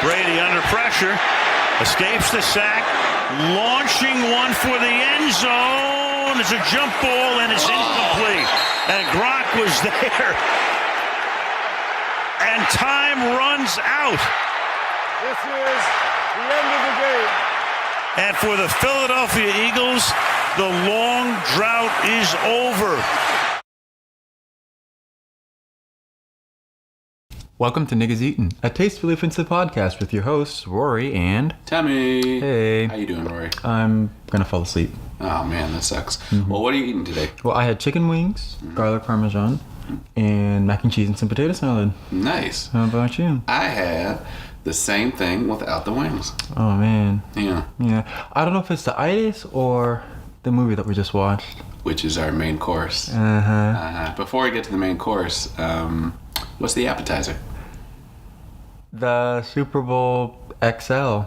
Brady under pressure, escapes the sack, launching one for the end zone. It's a jump ball, and it's incomplete. And Gronk was there. And time runs out. This is the end of the game. And for the Philadelphia Eagles, the long drought is over. Welcome to Niggas Eatin, a tastefully offensive podcast with your hosts, Rory and... Tammy. Hey. How you doing, Rory? I'm gonna fall asleep. Oh, man, that sucks. Well, what are you eating today? Well, I had chicken wings, garlic parmesan, and mac and cheese and some potato salad. Nice. How about you? I had the same thing without the wings. Oh, man. Yeah. Yeah. I don't know if it's the itis or the movie that we just watched. Which is our main course. Before we get to the main course, what's the appetizer? The Super Bowl XL,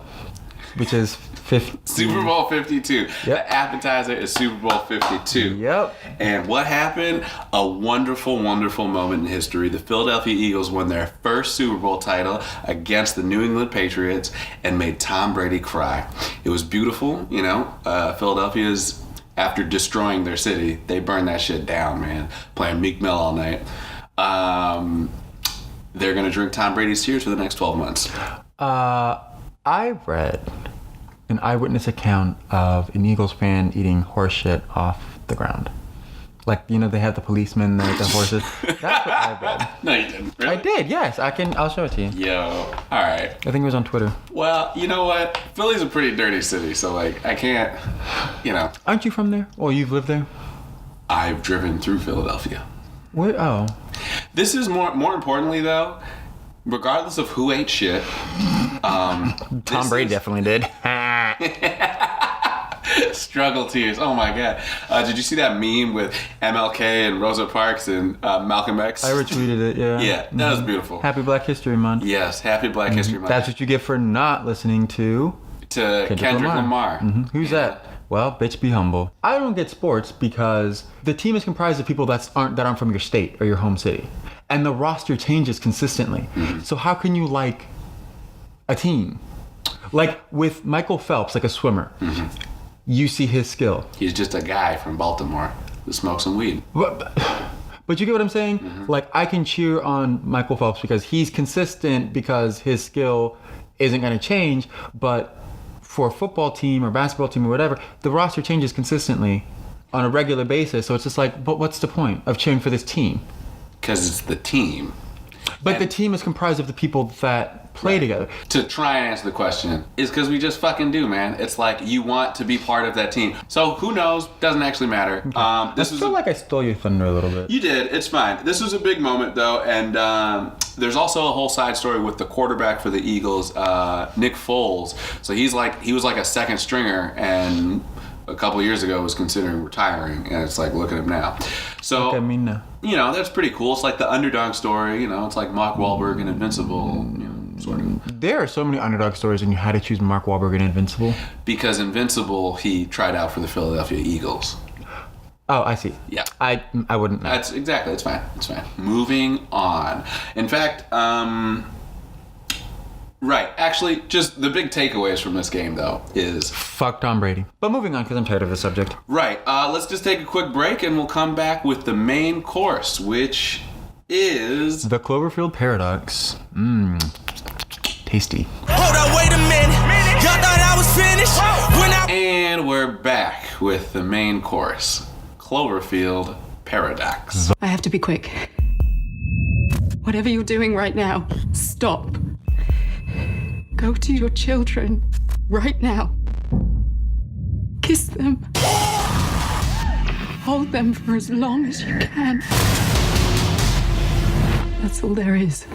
which is 50. Super Bowl 52. Yep. The appetizer is Super Bowl 52. Yep. And what happened? A wonderful, wonderful moment in history. The Philadelphia Eagles won their first Super Bowl title against the New England Patriots and made Tom Brady cry. It was beautiful, you know. Philadelphia's, after destroying their city, they burned that shit down, man. Playing Meek Mill all night. They're going to drink Tom Brady's tears for the next 12 months. I read an eyewitness account of an Eagles fan eating horse shit off the ground. Like, you know, they have the policemen, the horses. That's what I read. No, you didn't. Really? I did, yes. I'll show it to you. Yo, all right. I think it was on Twitter. Well, you know what? Philly's a pretty dirty city, so, like, I can't, you know. Aren't you from there? Or you've lived there? I've driven through Philadelphia. Where? Oh. This is more importantly, though, regardless of who ate shit. Tom Brady definitely did. Struggle tears. Oh my god. Did you see that meme with MLK and Rosa Parks and Malcolm X? I retweeted it, yeah. Yeah, that was beautiful. Happy Black History Month. Yes, happy Black History Month. That's what you get for not listening to Kendrick Lamar. Who's that? Well, bitch, be humble. I don't get sports because the team is comprised of people that aren't from your state or your home city, and the roster changes consistently. So how can you like a team? Like with Michael Phelps, like a swimmer, you see his skill. He's just a guy from Baltimore who smokes some weed. But you get what I'm saying? Like, I can cheer on Michael Phelps because he's consistent because his skill isn't going to change, but for a football team or basketball team or whatever, the roster changes consistently on a regular basis. So it's just like, but what's the point of cheering for this team? Because it's the team. But the team is comprised of the people that play together. To try and answer the question, is because we just fucking do, man. It's like you want to be part of that team. So who knows? Doesn't actually matter. Okay. I feel like I stole your thunder a little bit. You did. It's fine. This was a big moment, though, and there's also a whole side story with the quarterback for the Eagles, Nick Foles. So he was like a second stringer, and a couple of years ago was considering retiring, and it's like, look at him now. So, look at me now. You know, that's pretty cool. It's like the underdog story, you know, it's like Mark Wahlberg and Invincible, you know, sort of. There are so many underdog stories, and you had to choose Mark Wahlberg and Invincible. Because Invincible, he tried out for the Philadelphia Eagles. Oh, I see. Yeah. I wouldn't know. That's exactly, it's fine. It's fine. Moving on. In fact, right. Actually, just the big takeaways from this game, though, is... Fuck Tom Brady. But moving on, because I'm tired of the subject. Right. Let's just take a quick break, and we'll come back with the main course, which is... The Cloverfield Paradox. Tasty. Hold up, wait a minute. Y'all thought I was finished? And we're back with the main course. Cloverfield Paradox. I have to be quick. Whatever you're doing right now, stop. Go to your children right now. Kiss them. Hold them for as long as you can. That's all there is.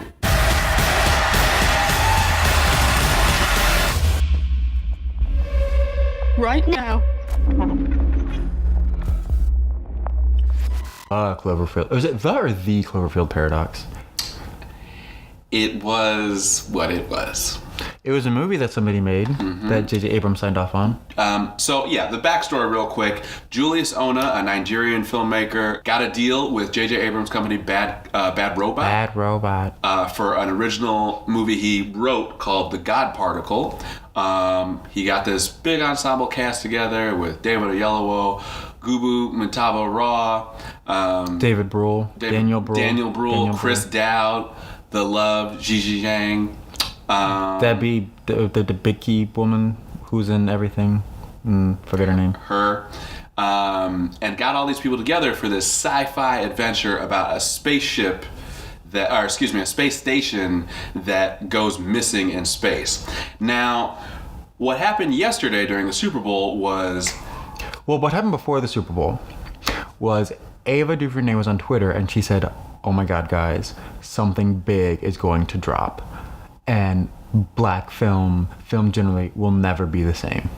Right now. Cloverfield. Was it the or the Cloverfield Paradox? It was what it was. It was a movie that somebody made that J.J. Abrams signed off on. So yeah, the backstory real quick. Julius Onah, a Nigerian filmmaker, got a deal with J.J. Abrams' company Bad Robot. Bad Robot. For an original movie he wrote called The God Particle. He got this big ensemble cast together with David Oyelowo, Gubu Mintaba-Raw, David Brühl, Daniel Brühl, Chris Dowd, The Love, Gigi Zhang. Debbie, the big key woman who's in everything. Forget her name. Her. And got all these people together for this sci-fi adventure about a spaceship a space station that goes missing in space. Now, what happened yesterday during the Super Bowl was... Well, what happened before the Super Bowl was Ava DuVernay was on Twitter and she said, "Oh my God, guys, something big is going to drop. And black film generally will never be the same."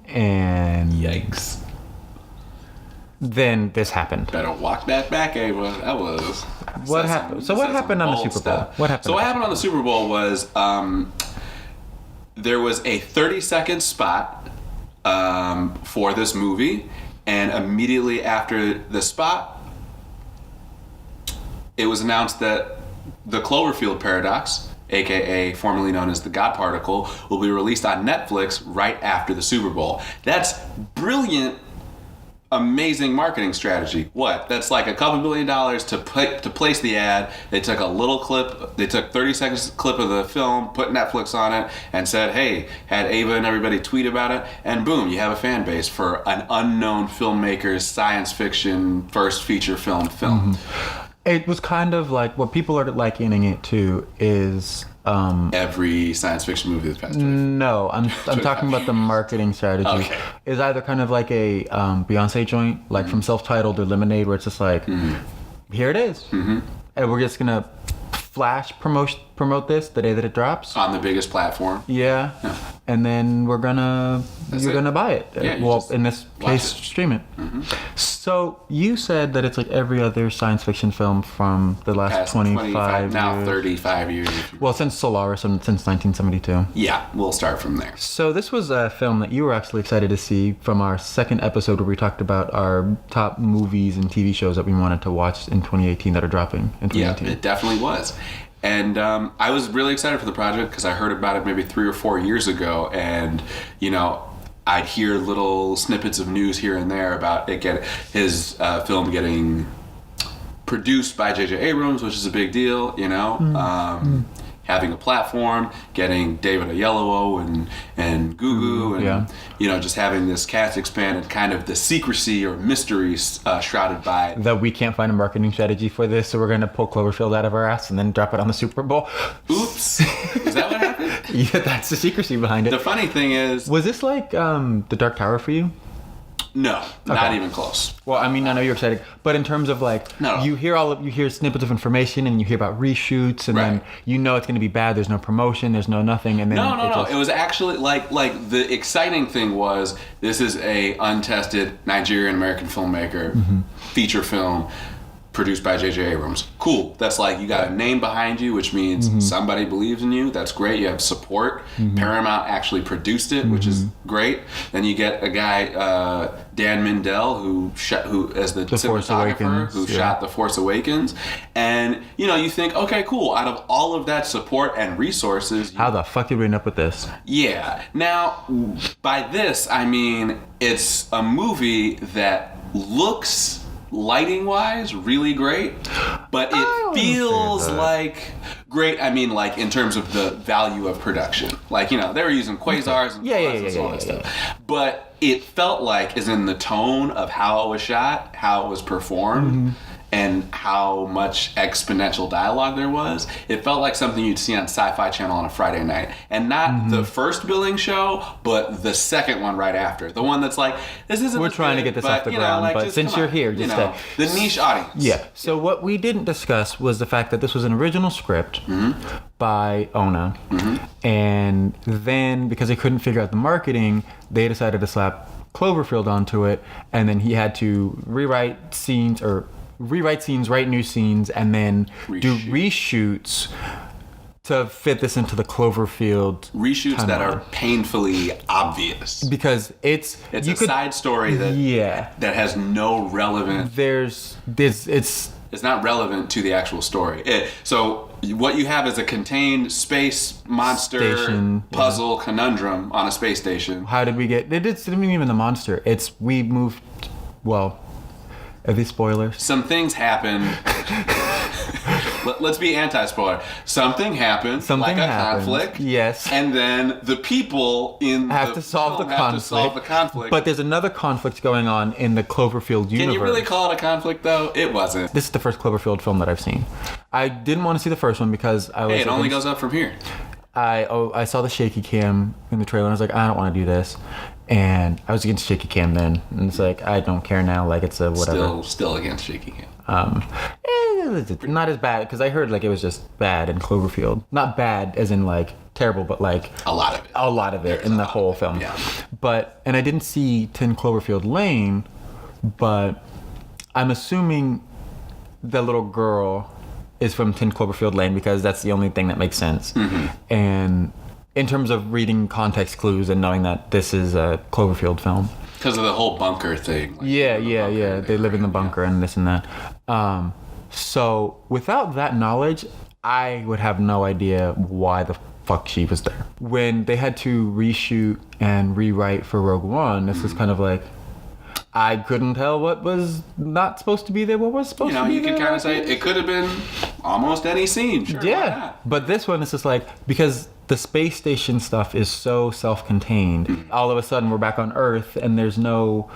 And yikes. Then this happened. Better walk that back, Ava. That was... What happened? So what happened on the Super Bowl? What happened? So what happened on the Super Bowl was there was a 30-second spot for this movie, and immediately after the spot, it was announced that the Cloverfield Paradox, aka formerly known as the God Particle, will be released on Netflix right after the Super Bowl. That's brilliant, amazing marketing strategy. What? That's like a couple $1 billion to place the ad. They took a little clip, they took 30 seconds clip of the film, put Netflix on it, and said, hey, had Ava and everybody tweet about it, and boom, you have a fan base for an unknown filmmaker's science fiction first feature film. It was kind of like what people are likening it to is every science fiction movie that's past 25. No, I'm talking about the marketing strategy. Okay. Is either kind of like a Beyonce joint, like from self-titled or Lemonade, where it's just like, here it is, and we're just gonna flash promote this the day that it drops on the biggest platform. Yeah. And then you're gonna buy it. Yeah, well, in this case, stream it. So you said that it's like every other science fiction film from the last Past 25 years. Now 35 years. Well, since Solaris, since 1972. Yeah, we'll start from there. So this was a film that you were actually excited to see from our second episode where we talked about our top movies and TV shows that we wanted to watch in 2018 that are dropping in 2018. Yeah, it definitely was. And I was really excited for the project because I heard about it maybe 3 or 4 years ago, and I'd hear little snippets of news here and there about his film getting produced by J.J. Abrams, which is a big deal, having a platform, getting David Oyelowo and Gugu, and just having this cast expand and kind of the secrecy or mystery shrouded by that we can't find a marketing strategy for this, so we're gonna pull Cloverfield out of our ass and then drop it on the Super Bowl. Oops, is that what happened? Yeah, that's the secrecy behind it. The funny thing is, was this like The Dark Tower for you? No, not even close. Well, I mean, I know you're excited, but in terms of like, you hear snippets of information and you hear about reshoots, and then it's going to be bad. There's no promotion, there's no nothing, and then no. It was actually like the exciting thing was this is a untested Nigerian American filmmaker feature film produced by J.J. Abrams. Cool. That's like you got a name behind you, which means somebody believes in you. That's great. You have support. Paramount actually produced it, which is great. Then you get a guy, Dan Mindell, who as the cinematographer, who shot The Force Awakens. And, you think, okay, cool. Out of all of that support and resources... How the fuck did we end up with this? Yeah. Now, by this, I mean, it's a movie that looks... lighting wise really great, but it feels like great. I mean, like in terms of the value of production, like they were using quasars and all that stuff, but it felt like is in the tone of how it was shot, how it was performed, and how much exponential dialogue there was. It felt like something you'd see on Sci-Fi Channel on a Friday night, and not the first billing show, but the second one right after, the one that's like, this isn't. We're trying to get this off the ground, but since you're here, just the niche audience. Yeah. So what we didn't discuss was the fact that this was an original script by Onah, and then because they couldn't figure out the marketing, they decided to slap Cloverfield onto it, and then he had to rewrite scenes, write new scenes, and then do reshoots to fit this into the Cloverfield reshoots that timeline. are painfully obvious. Because it's a side story that has no relevant. It's not relevant to the actual story. So what you have is a contained space monster puzzle conundrum on a space station. How did we get? It's not even the monster. We moved. Well, are these spoilers? Some things happen. Let's be anti-spoiler. Something happened, conflict. Yes. And then the people have to solve the conflict. But there's another conflict going on in the Cloverfield universe. Can you really call it a conflict, though? It wasn't. This is the first Cloverfield film that I've seen. I didn't want to see the first one because I was... Hey, it only goes up from here. I saw the shaky cam in the trailer and I was like, I don't want to do this. And I was against shaky cam then. And it's like, I don't care now. Like, it's a whatever. Still against shaky cam. Not as bad, because I heard like it was just bad in Cloverfield. Not bad as in like terrible, but like a lot of it in the whole film. Yeah. And I didn't see 10 Cloverfield Lane, but I'm assuming the little girl is from 10 Cloverfield Lane because that's the only thing that makes sense. Mm-hmm. And in terms of reading context clues and knowing that this is a Cloverfield film. Because of the whole bunker thing. Yeah. They live in the bunker and this and that. So without that knowledge, I would have no idea why the fuck she was there. When they had to reshoot and rewrite for Rogue One, this was kind of like, I couldn't tell what was not supposed to be there, what was supposed to be there. You could kind of say it could have been almost any scene. Sure, yeah, but this one is just like, because the space station stuff is so self-contained, all of a sudden we're back on Earth and there's no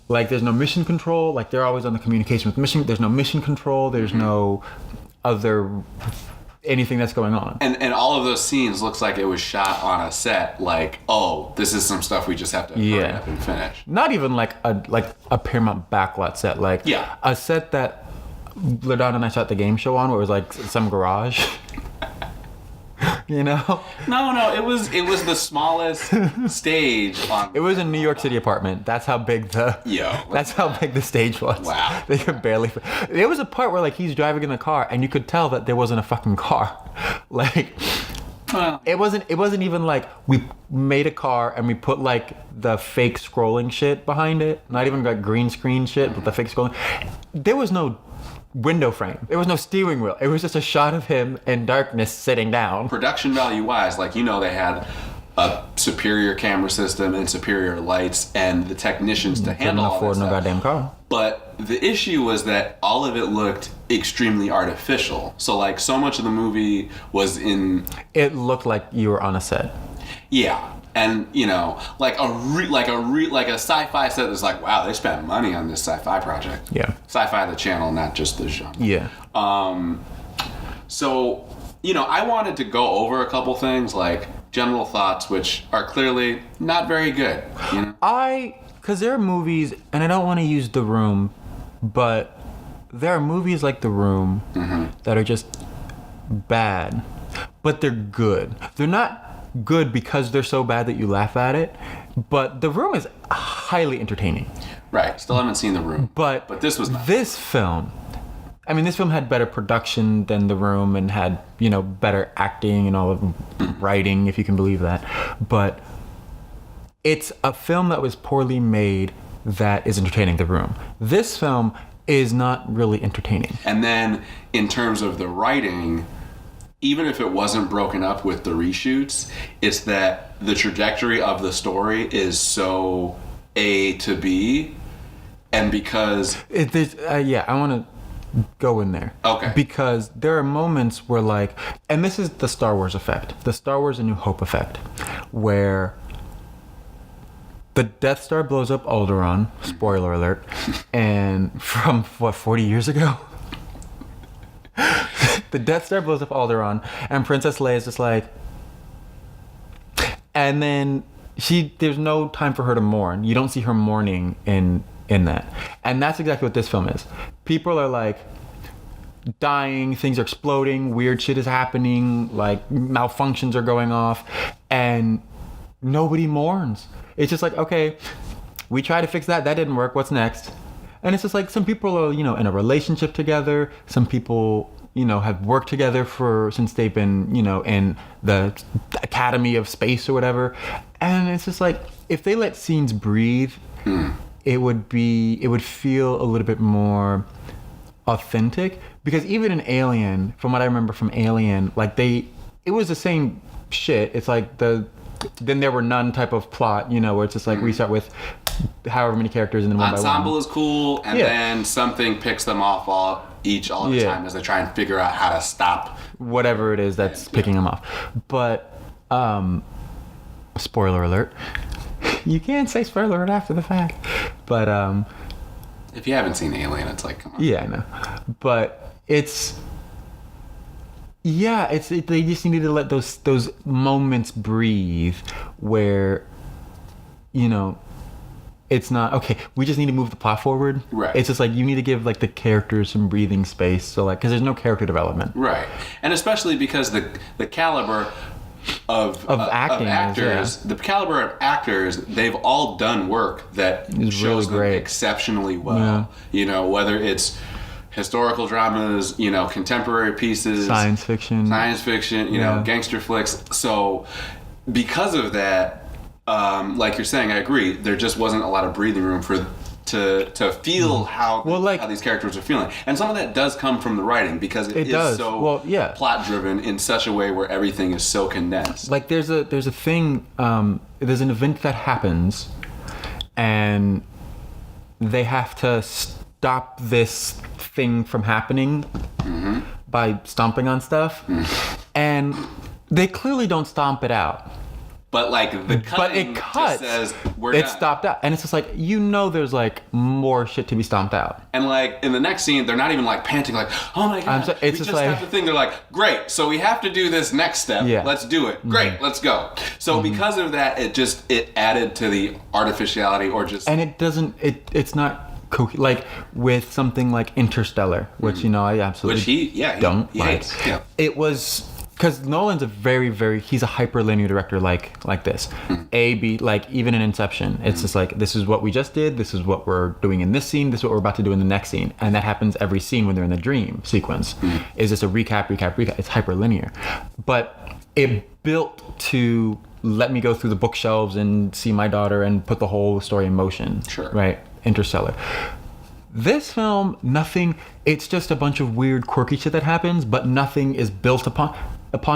mission control. Like, they're always on the communication with mission. There's no mission control. There's no other anything that's going on. And all of those scenes looks like it was shot on a set. Like, oh, this is some stuff we just have to hurry up and finish. Not even like a Paramount backlot set. Like a set that LaDonna and I shot the game show on, where it was like some garage. You know? No, it was the smallest stage on. It was a New York City apartment. That's how big how big the stage was. Wow. They could barely. There was a part where like he's driving in the car and you could tell that there wasn't a fucking car. Like, well, it wasn't even like we made a car and we put like the fake scrolling shit behind it. Not even like green screen shit, but the fake scrolling. There was no window frame. There was no steering wheel. It was just a shot of him in darkness sitting down. Production value wise, like, they had a superior camera system and superior lights and the technicians to handle all that afford no stuff. goddamn car. But the issue was that all of it looked extremely artificial. So like so much of the movie was in. It looked like you were on a set. Yeah. And, like a sci-fi set that's like, wow, they spent money on this sci-fi project. Yeah. Sci-fi the channel, not just the genre. Yeah. So, I wanted to go over a couple things, like general thoughts, which are clearly not very good. Because there are movies, and I don't want to use The Room, but there are movies like The Room that are just bad, but they're good. They're not good because they're so bad that you laugh at it, but The Room is highly entertaining. Right. Still haven't seen The Room. But this was not. This film had better production than The Room and had, better acting and all of writing, if you can believe that. But it's a film that was poorly made that is entertaining. The Room. This film is not really entertaining. And then in terms of the writing, even if it wasn't broken up with the reshoots, it's that the trajectory of the story is so A to B, and because... I want to go in there. Okay. Because there are moments where like... And this is the Star Wars effect. The Star Wars A New Hope effect. Where the Death Star blows up Alderaan. Spoiler alert. And from, 40 years ago? The Death Star blows up Alderaan, and Princess Leia is just like, and then there's no time for her to mourn. You don't see her mourning in that, and that's exactly what this film is. People are like dying, things are exploding, weird shit is happening, like malfunctions are going off, and nobody mourns. It's just like, okay, we tried to fix that didn't work. What's next? And it's just like some people are, in a relationship together. Some people have worked together since they've been, in the Academy of Space or whatever. And it's just like, if they let scenes breathe, it would feel a little bit more authentic. Because even in Alien, from what I remember from Alien, like it was the same shit. It's like then there were none type of plot, where it's just like we start with however many characters and then one by one. Ensemble is cool, and then something picks them off all the time as they try and figure out how to stop whatever it is that's picking them off. But spoiler alert. You can't say spoiler alert after the fact. But if you haven't seen Alien, it's like, come on. Yeah, I know. But they just needed to let those moments breathe where, it's not, okay, we just need to move the plot forward. Right. It's just like, you need to give, like, the characters some breathing space. So, like, because there's no character development. Right. And especially because the caliber of actors, the caliber of actors, they've all done work that shows really them great. Exceptionally well. Yeah. Whether it's historical dramas, contemporary pieces, science fiction, gangster flicks. So because of that, like you're saying, I agree, there just wasn't a lot of breathing room to feel how these characters are feeling. And some of that does come from the writing, because it is so plot driven in such a way where everything is so condensed. Like there's a thing, there's an event that happens and they have to stop this thing from happening by stomping on stuff, and they clearly don't stomp it out. But like the cutting just says we're done. Stopped out, and it's just like, there's like more shit to be stomped out. And like in the next scene, they're not even like panting, like, oh my god, it's just like have the thing. They're like, great, so we have to do this next step. Yeah. Let's do it. Great, let's go. So because of that, it added to the artificiality, or just and it doesn't. It's not. Like with something like Interstellar, which I absolutely don't like. Yeah. It was because Nolan's a very, very, he's a hyperlinear director like this. A, B, like even in Inception, it's just like, this is what we just did, this is what we're doing in this scene, this is what we're about to do in the next scene. And that happens every scene when they're in the dream sequence. Is just a recap. It's hyperlinear. But it built to let me go through the bookshelves and see my daughter and put the whole story in motion. Sure. Right? Interstellar. This film, nothing, it's just a bunch of weird, quirky shit that happens, but nothing is built upon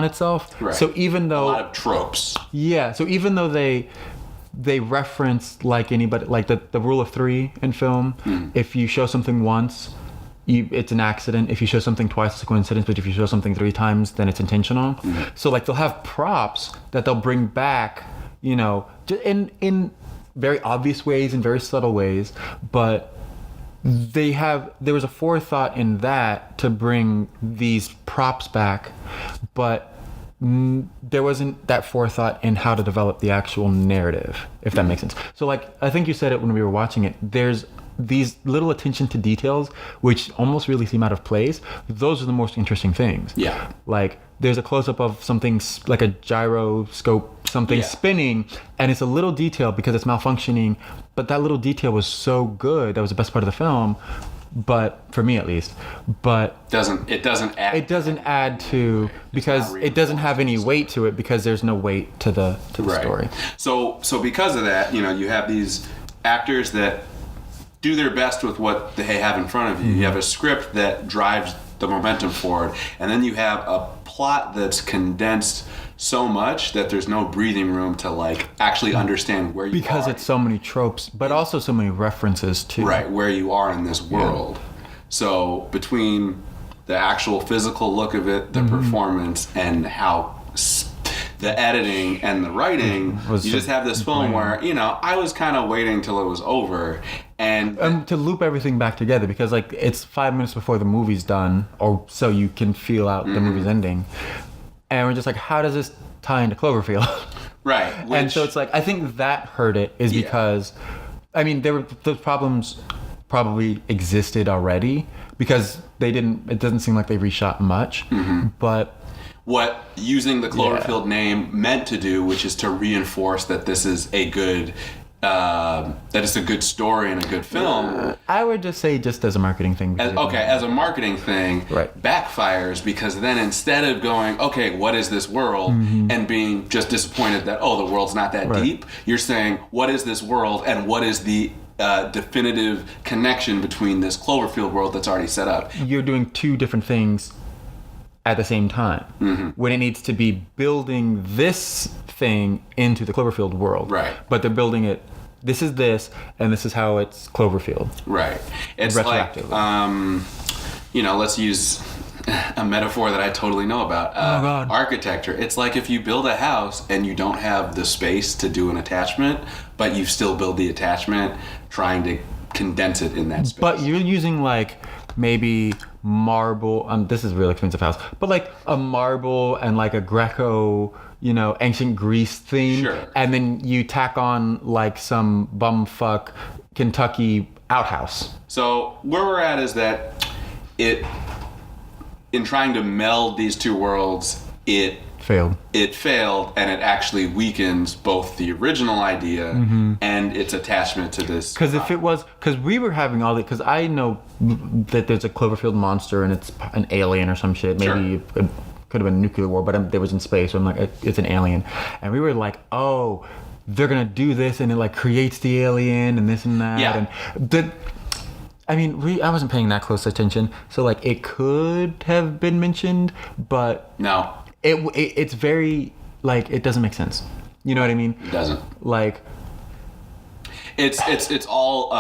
itself. Right. So even though... a lot of tropes. Yeah, so even though they reference, like anybody, like the rule of three in film, if you show something once, it's an accident. If you show something twice, it's a coincidence. But if you show something 3 times, then it's intentional. So like they'll have props that they'll bring back, in very obvious ways and very subtle ways, but there was a forethought in that to bring these props back, but there wasn't that forethought in how to develop the actual narrative, if that makes sense. So like, I think you said it when we were watching it, there's these little attention to details which almost really seem out of place. Those are the most interesting things. Yeah. Like there's a close-up of something like a gyroscope, something spinning, and it's a little detail because it's malfunctioning, but that little detail was so good. That was the best part of the film, but for me at least. But it doesn't add to because it doesn't have any weight to it, because there's no weight to the story. So because of that, you have these actors that do their best with what they have in front of you. You have a script that drives the momentum forward, and then you have a plot that's condensed so much that there's no breathing room to like actually understand where you are. Because it's so many tropes, but also so many references too. Right, where you are in this world. So between the actual physical look of it, the performance, and how the editing and the writing, you just have this film where, I was kind of waiting till it was over. And to loop everything back together, because like it's 5 minutes before the movie's done, or so you can feel out the movie's ending. And we're just like, how does this tie into Cloverfield? Right. And so it's like, I think that hurt it is because, I mean, those problems probably existed already because it doesn't seem like they reshot much, but what using the Cloverfield name meant to do, which is to reinforce that this is a good that it's a good story and a good film. I would just say just as a marketing thing. As a marketing thing, Right. backfires because then instead of going, okay, what is this world, and being just disappointed that, oh, the world's not that Right. deep, you're saying, what is this world and what is the definitive connection between this Cloverfield world that's already set up? You're doing two different things at the same time when it needs to be building this thing into the Cloverfield world. Right. But they're building it. This is this, and this is how it's Cloverfield. Right. It's like, Retroactively. let's use a metaphor that I totally know about. God. Architecture. It's like if you build a house and you don't have the space to do an attachment, but you still build the attachment, trying to condense it in that space. But you're using like maybe marble. This is a real expensive house, but like a marble and like a Greco, ancient Greece theme, Sure. and then you tack on like some bumfuck Kentucky outhouse. So where we're at is that in trying to meld these two worlds, it Failed. and it actually weakens both the original idea and its attachment to this. Because we were having all because I know that there's a Cloverfield monster and it's an alien or some shit. Maybe it could have been a nuclear war, but it was in space, so I'm like, it's an alien. And we were like, oh, they're gonna do this, and it like creates the alien and this and that. Yeah. And I wasn't paying that close attention, so like it could have been mentioned, but No, it's very like it doesn't make sense. You know what I mean? it doesn't. Like. It's all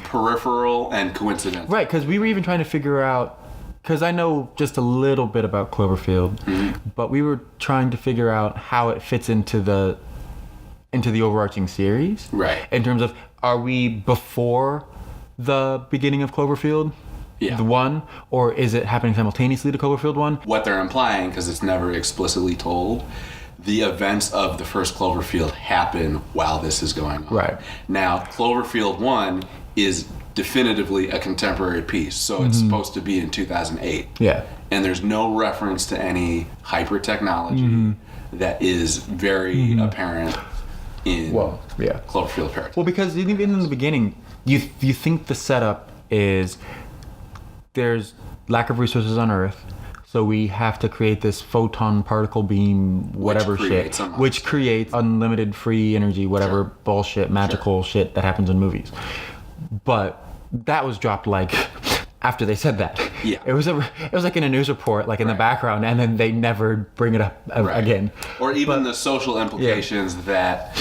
peripheral and coincidental. Right, because we were even trying to figure out, because I know just a little bit about Cloverfield, but we were trying to figure out how it fits into the overarching series. Right. In terms of, are we before the beginning of Cloverfield? Yeah. The 1? Or is it happening simultaneously to Cloverfield 1? What they're implying, because it's never explicitly told, the events of the first Cloverfield happen while this is going on. Right. Now, Cloverfield 1 is definitively a contemporary piece, so it's supposed to be in 2008. Yeah. And there's no reference to any hyper technology that is very apparent in Yeah. Cloverfield Project. Well, because even in the beginning, you think the setup is there's lack of resources on Earth, so we have to create this photon particle beam, whatever shit, which creates unlimited free energy, whatever bullshit, magical shit that happens in movies. But that was dropped like after they said that. Yeah. It was like in a news report, like in the background, and then they never bring it up again. Or even the social implications that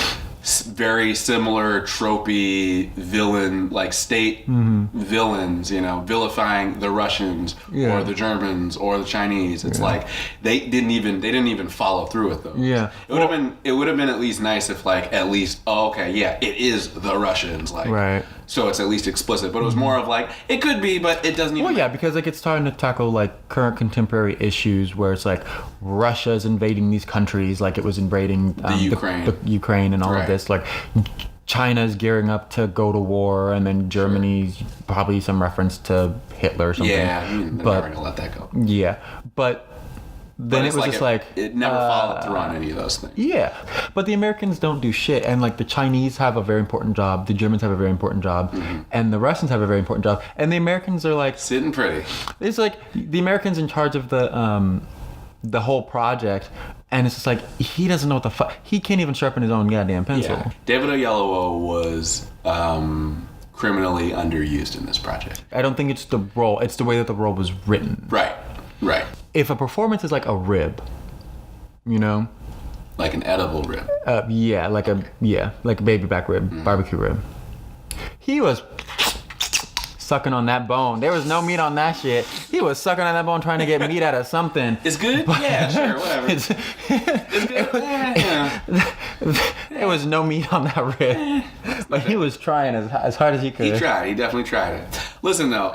very similar tropey villain, like state villains, vilifying the Russians or the Germans or the Chinese. It's like they didn't even follow through with those. Yeah. It would have been at least nice if it is the Russians, so it's at least explicit. But it was more of like, it could be, but it doesn't even. Well, yeah, because like it's starting to tackle like current contemporary issues where it's like Russia's invading these countries, like it was invading the Ukraine, the Ukraine, and all of this. Like China's gearing up to go to war, and then Germany's probably some reference to Hitler or something. Yeah, they're never gonna let that go. Yeah, but then it was just like it never followed through on any of those things. Yeah, but the Americans don't do shit, and like the Chinese have a very important job, the Germans have a very important job, and the Russians have a very important job, and the Americans are like sitting pretty. It's like the Americans in charge of the whole project, and it's just like he doesn't know what the fuck. He can't even sharpen his own goddamn pencil. Yeah. David Oyelowo was criminally underused in this project. I don't think it's the role; it's the way that the role was written. Right. If a performance is like a rib, like an edible rib. like a baby back rib, barbecue rib. He was sucking on that bone. There was no meat on that shit. He was sucking on that bone trying to get meat out of something. It's good? Yeah, sure, whatever. It's good? Yeah. There was no meat on that rib. But he was trying as hard as he could. He tried. He definitely tried it. Listen, though,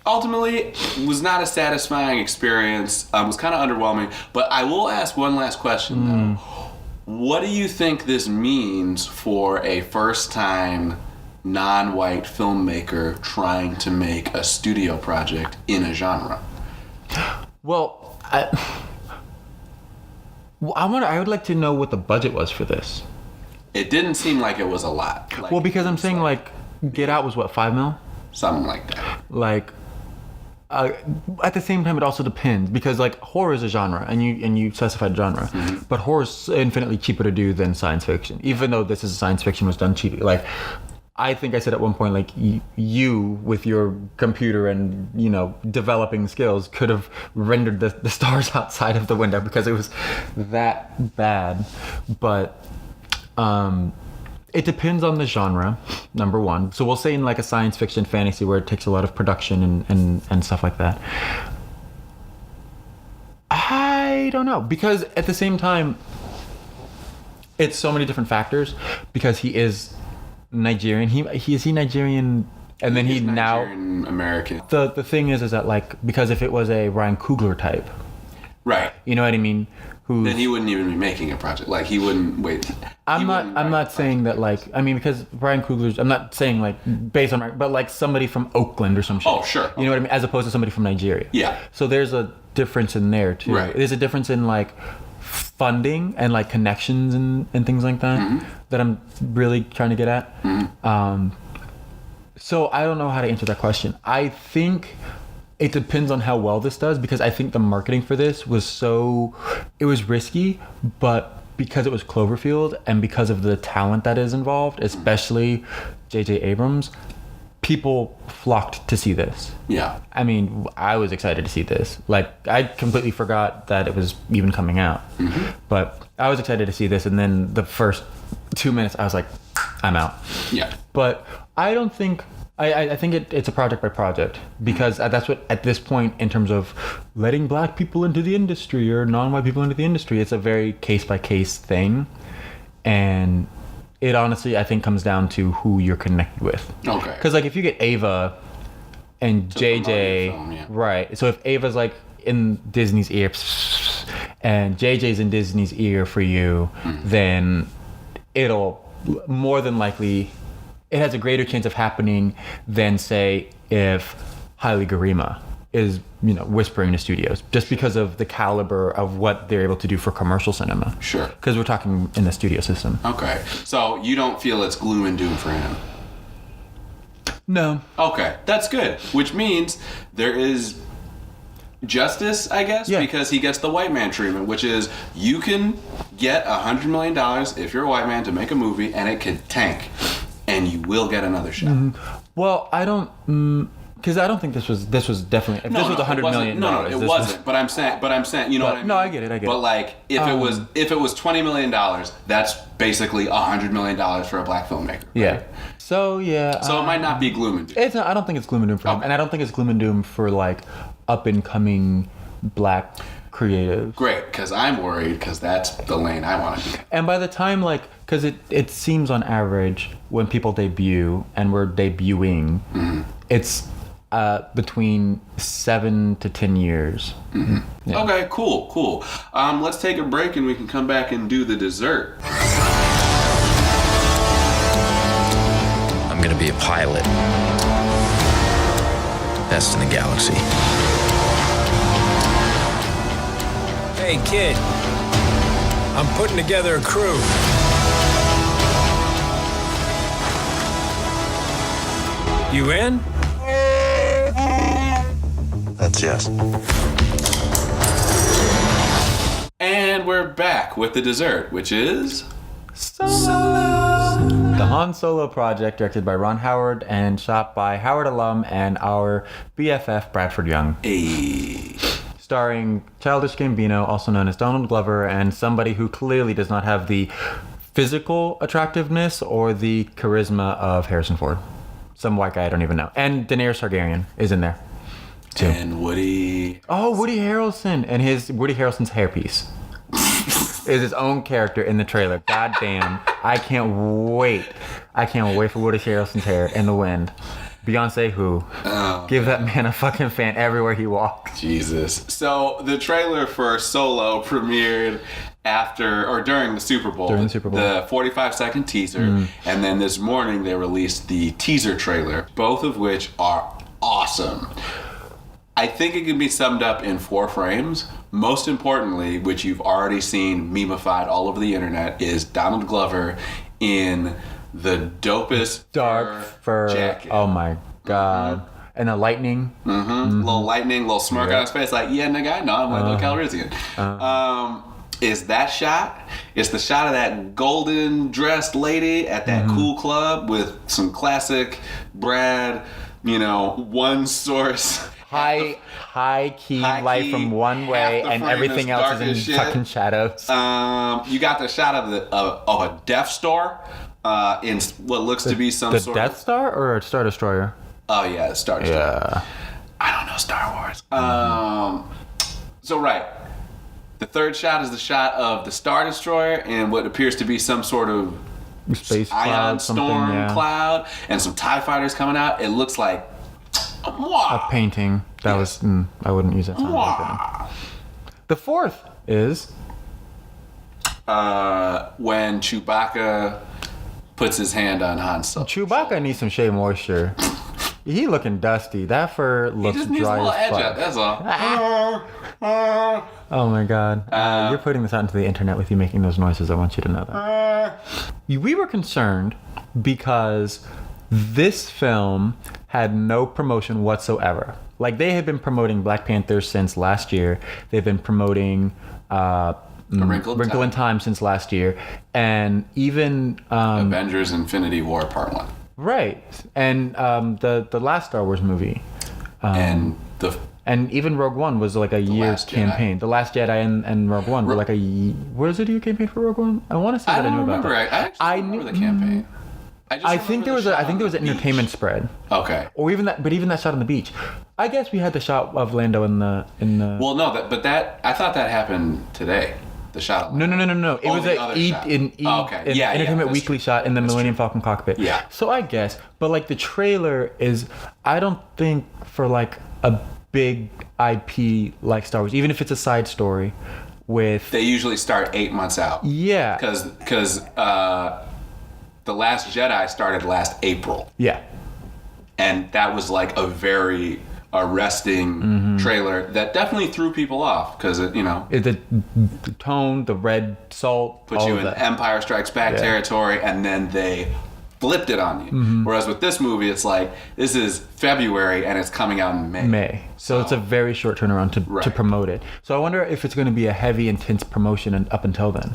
ultimately, it was not a satisfying experience. It was kind of underwhelming. But I will ask one last question, though. What do you think this means for a first-time non-white filmmaker trying to make a studio project in a genre? Well, I would like to know what the budget was for this. It didn't seem like it was a lot. Like, Well, because I'm saying like Get Out was what, $5 million? something like that. Like, at the same time, it also depends because like horror is a genre, and you specified genre, but horror is infinitely cheaper to do than science fiction. Even though this is science fiction was done cheaply, like I think I said at one point, like you with your computer and developing skills could have rendered the stars outside of the window because it was that bad. But it depends on the genre, number one. So we'll say in like a science fiction fantasy where it takes a lot of production and stuff like that. I don't know, because at the same time, it's so many different factors because he is Nigerian. Is he Nigerian? And then He's now Nigerian American. The thing is that like, because if it was a Ryan Coogler type, Right. you know what I mean? Then he wouldn't even be making a project. Like he wouldn't wait. I'm not saying that like, I mean, because Ryan Coogler's, I'm not saying like based on, but like somebody from Oakland or some shit. Oh, sure. You know what I mean? As opposed to somebody from Nigeria. Yeah. So there's a difference in there too. Right. There's a difference in like funding and like connections and things like that that I'm really trying to get at. So I don't know how to answer that question. I think it depends on how well this does, because I think the marketing for this was it was risky, but because it was Cloverfield and because of the talent that is involved, especially J.J. Abrams, people flocked to see this. Yeah. I mean, I was excited to see this. Like, I completely forgot that it was even coming out. But I was excited to see this, and then the first 2 minutes, I was like, I'm out. Yeah. But I don't think... I think it's a project by project, because that's what, at this point, in terms of letting black people into the industry or non-white people into the industry, it's a very case-by-case thing. And it honestly, I think, comes down to who you're connected with. Okay. Because, like, if you get Ava and JJ... Film, yeah. Right. So if Ava's, like, in Disney's ear and JJ's in Disney's ear for you, then it'll more than likely... It has a greater chance of happening than, say, if Haile Garima is, whispering to studios, just because of the caliber of what they're able to do for commercial cinema. Sure. Because we're talking in the studio system. Okay. So you don't feel it's gloom and doom for him? No. Okay. That's good. Which means there is justice, I guess, because he gets the white man treatment, which is you can get $100 million if you're a white man to make a movie and it could tank. And you will get another shot. Well, I don't, because I don't think this was definitely. If this was $100 million, no, it wasn't. But I'm saying, you know what I mean? No, I get it. But like, if it was $20 million, that's basically $100 million for a black filmmaker. Right? Yeah. So yeah. So it might not be gloom and doom. I don't think it's gloom and doom for him, and I don't think it's gloom and doom for like up and coming black creative. Great, because I'm worried, because that's the lane I want to be. And by the time, like, because it seems on average when people debut and we're debuting, it's between 7 to 10 years. Yeah. Okay, cool. Let's take a break and we can come back and do the dessert. I'm gonna be a pilot. Best in the galaxy. Hey, kid. I'm putting together a crew. You in? That's yes. And we're back with the dessert, which is... Solo. The Han Solo project, directed by Ron Howard and shot by Howard alum and our BFF Bradford Young. Starring Childish Gambino, also known as Donald Glover, and somebody who clearly does not have the physical attractiveness or the charisma of Harrison Ford. Some white guy I don't even know. And Daenerys Targaryen is in there, too. And Woody... Oh, Woody Harrelson. And Woody Harrelson's hairpiece is his own character in the trailer. God damn. I can't wait. For Woody Harrelson's hair in the wind. Beyonce who? Give that man a fucking fan everywhere he walks. Jesus. So the trailer for Solo premiered during the Super Bowl. The 45-second teaser. And then this morning they released the teaser trailer, both of which are awesome. I think it can be summed up in 4 frames. Most importantly, which you've already seen memeified all over the internet, is Donald Glover in the dopest Dark fur. jacket. Oh my god. And the lightning. Little lightning, little smirk on his face, like, yeah, nigga, I know, I'm Wendell Calrissian. Is that shot? It's the shot of that golden dressed lady at that cool club with some classic Brad, one source. High key light from one way, and everything else is in fucking shadows. You got the shot of a Death Star in what looks to be some sort Death Star or a Star Destroyer? Oh yeah, Star Destroyer. Yeah. I don't know Star Wars. So right, the third shot is the shot of the Star Destroyer and what appears to be some sort of Space ion cloud, storm cloud, and some TIE fighters coming out. It looks like a painting. That was. I wouldn't use that sound like that. The fourth is when Chewbacca puts his hand on Han Solo. Chewbacca needs some shea moisture. He looking dusty. That fur looks He just needs a dry little as edge fuck. up, that's all. Oh my god. You're putting this out into the internet with you making those noises. I want you to know that. We were concerned because this film had no promotion whatsoever. Like, they had been promoting Black Panther since last year. They've been promoting A Wrinkle in Time since last year. And even Avengers Infinity War Part 1. right. And the last Star Wars movie. And even Rogue One was like a year Last Jedi. campaign. The Last Jedi and Rogue One were like was it a year campaign for Rogue One? I want to say I that I don't knew about remember. that. I actually remember the campaign. I think there was an entertainment spread. Okay. Or even that shot on the beach. I guess we had the shot of Lando in the Well, no, I thought that happened today. The shot. Of No. It was the other shot. an Entertainment that's Weekly true. shot in the That's Millennium true. Falcon cockpit. Yeah. So I guess, but like the trailer is, I don't think for like a big IP like Star Wars, even if it's a side story with. They usually start 8 months out. Yeah. Because The Last Jedi started last April. Yeah. And that was like a very arresting trailer that definitely threw people off because The tone, the red salt, put all you of in that. Empire Strikes Back territory, and then they flipped it on you. Whereas with this movie, it's like, this is February and it's coming out in May. So it's a very short turnaround to promote it. So I wonder if it's going to be a heavy, intense promotion up until then.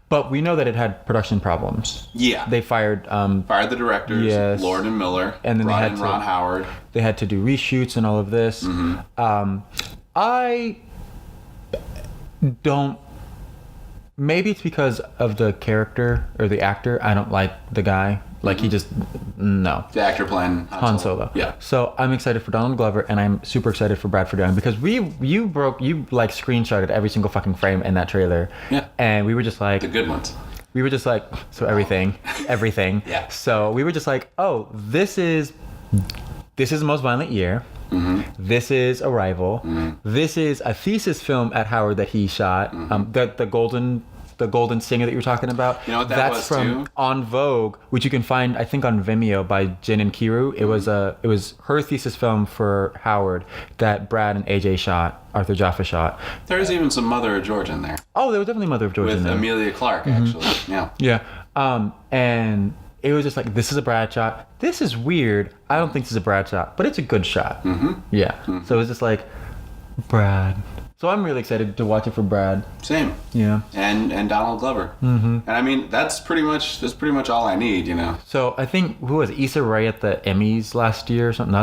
But we know that it had production problems. Yeah. They fired the directors, Yes. Lord and Miller, And then they brought had in to- Ron Howard. They had to do reshoots and all of this. I don't. Maybe it's because of the character or the actor. I don't like the guy. Like he just no. The actor playing Han Solo. Yeah. So I'm excited for Donald Glover, and I'm super excited for Bradford Young because you like screenshotted every single fucking frame in that trailer. Yeah. And we were just like The good ones. we were just like, so everything. Yeah. So we were just like, oh, this is the most violent year. This is Arrival. This is a thesis film at Howard that he shot. The Golden Singer that you were talking about. You know what that That's was, from too? On Vogue, which you can find, I think, on Vimeo by Jin and Kiru. It was her thesis film for Howard that Brad and AJ shot. Arthur Jaffa shot. There's even some Mother of George in there. Oh, there was definitely Mother of George in With there. Amelia Clark, actually. Yeah. Yeah. And it was just like, this is a Brad shot. This is weird. I don't think this is a Brad shot, but it's a good shot. Yeah. So it was just like, Brad. So I'm really excited to watch it for Brad. Same. Yeah. And Donald Glover. And I mean, that's pretty much all I need, So I think, who was it? Issa Rae at the Emmys last year or something?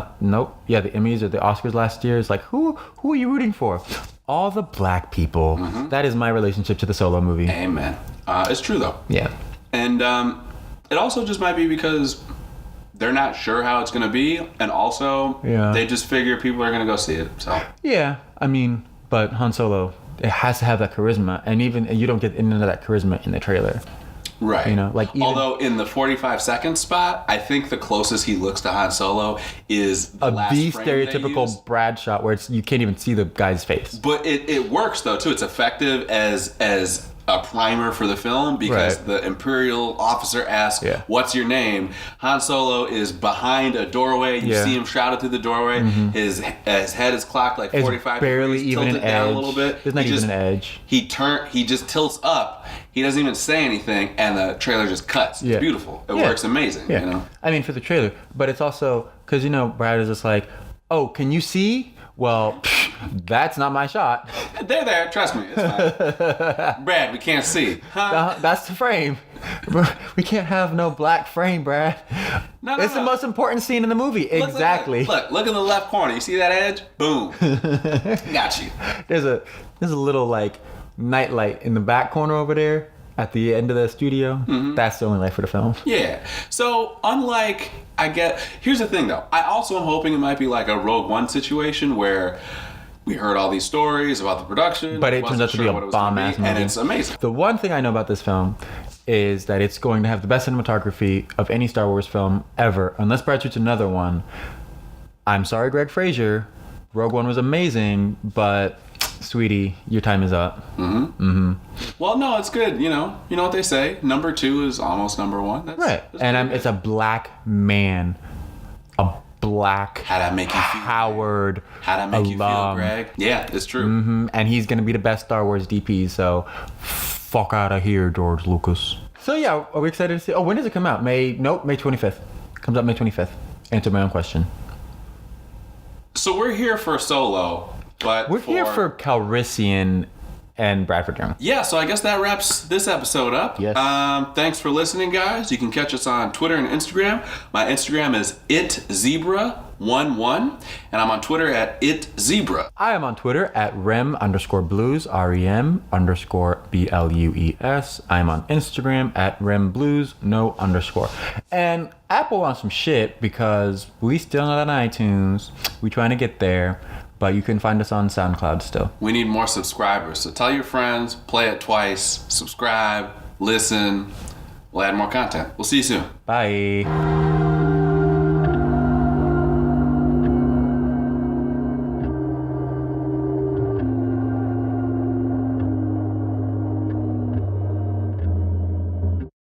Yeah, the Emmys or the Oscars last year. It's like, who are you rooting for? All the black people. That is my relationship to the Solo movie. Amen. It's true, though. Yeah. And it also just might be because they're not sure how it's going to be. And also, they just figure people are going to go see it. So Yeah. I mean, but Han Solo, it has to have that charisma. And even you don't get into that charisma in the trailer. Right. Although in the 45-second spot, I think the closest he looks to Han Solo is the last frame they stereotypical use. Brad shot where you can't even see the guy's face. But it works though too. It's effective as a primer for the film because Right. the Imperial officer asks, Yeah. "What's your name?" Han Solo is behind a doorway. You Yeah. see him shrouded through the doorway. His head is clocked like It's 45 barely degrees, even tilted an down edge. a little bit. There's not He even just- an edge. He just tilts up. He doesn't even say anything, and the trailer just cuts. It's Yeah. beautiful. It Yeah. works amazing. Yeah. You know. I mean, for the trailer, but it's also because Brad is just like, oh, can you see? Well, that's not my shot. They're there. Trust me. It's fine. Brad, we can't see. Huh? That's the frame. We can't have no black frame, Brad. No, It's the most important scene in the movie. Look, Exactly. Look in the left corner. You see that edge? Boom. Got you. There's a little like night light in the back corner over there at the end of the studio. Mm-hmm. That's the only light for the film. Yeah. So unlike, here's the thing though. I also am hoping it might be like a Rogue One situation where we heard all these stories about the production, But it wasn't turns out to be sure a what it was gonna bomb-ass be, and movie. it's amazing. The one thing I know about this film is that it's going to have the best cinematography of any Star Wars film ever, unless Brad shoots another one. I'm sorry, Greg Fraser. Rogue One was amazing, but sweetie, your time is up. Well, no, it's good. You know what they say. Number 2 is almost number 1. That's Right. And it's a black man. A black How'd that make you feel? Howard How'd that make you feel, alum. Greg? Yeah, it's true. And he's gonna be the best Star Wars DP, so fuck out of here, George Lucas. So yeah, are we excited to see? Oh, when does it come out? May 25th. Comes out May 25th. Answer my own question. So we're here for Solo, but We're here for Calrissian and Bradford Young. Yeah, so I guess that wraps this episode up. Yes. Thanks for listening, guys. You can catch us on Twitter and Instagram. My Instagram is itzebra11, and I'm on Twitter at itzebra. I am on Twitter at rem_blues, REM_BLUES. I'm on Instagram at remblues, no underscore. And Apple wants some shit because we still not on iTunes. We trying to get there, but you can find us on SoundCloud still. We need more subscribers, so tell your friends, play it twice, subscribe, listen. We'll add more content. We'll see you soon. Bye.